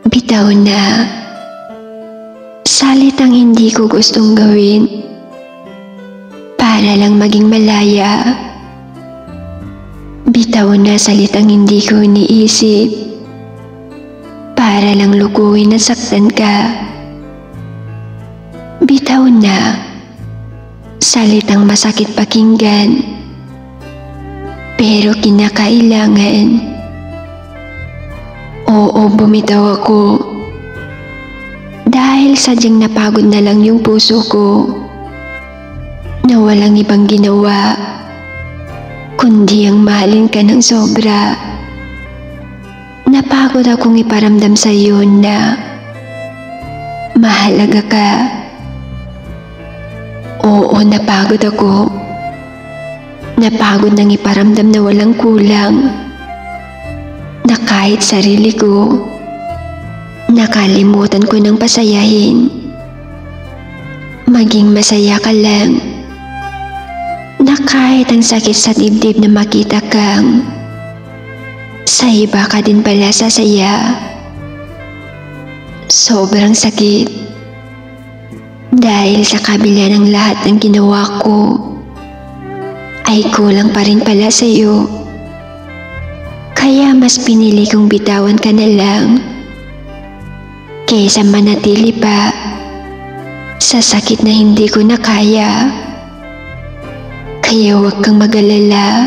Bitaw na. Salitang hindi ko gustong gawin para lang maging malaya. Bitaw na salitang hindi ko iniisip para lang lukuhin at saktan ka. Bitaw na salitang masakit pakinggan pero kinakailangan. Oo, bumitaw ako. Dahil sadyang napagod na lang yung puso ko na walang ibang ginawa kundi ang mahalin ka ng sobra. Napagod akong iparamdam sa iyo na mahalaga ka. Oo, napagod ako. Napagod nang iparamdam na walang kulang. Na kahit sarili ko, nakalimutan ko ng pasayahin. Maging masaya ka lang. Na kahit ang sakit sa dibdib na makita kang sa iba ka din pala sasaya. Sobrang sakit. Dahil sa kabila ng lahat ng ginawa ko, ay kulang pa rin pala sa iyo. Kaya mas pinili kong bitawan ka na lang kaysa manatili pa sa sakit na hindi ko na kaya. Kaya huwag kang mag-alala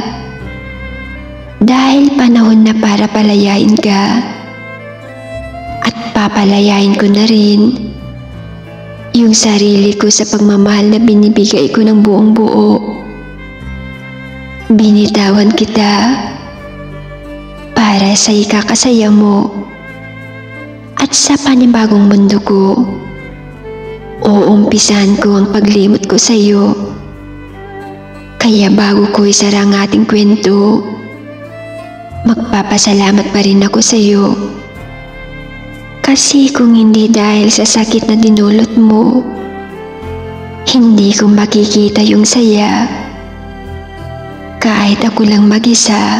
dahil panahon na para palayain ka at papalayain ko na rin yung sarili ko sa pagmamahal na binibigay ko ng buong buo. Binitawan kita para sa ikakasaya mo at sa panibagong mundo ko. Uumpisahan ko ang paglimot ko sa iyo. Kaya bago ko isara ang ating kwento, magpapasalamat pa rin ako sa iyo. Kasi kung hindi dahil sa sakit na dinulot mo, hindi ko makikita yung saya. Kahit ako lang mag-isa.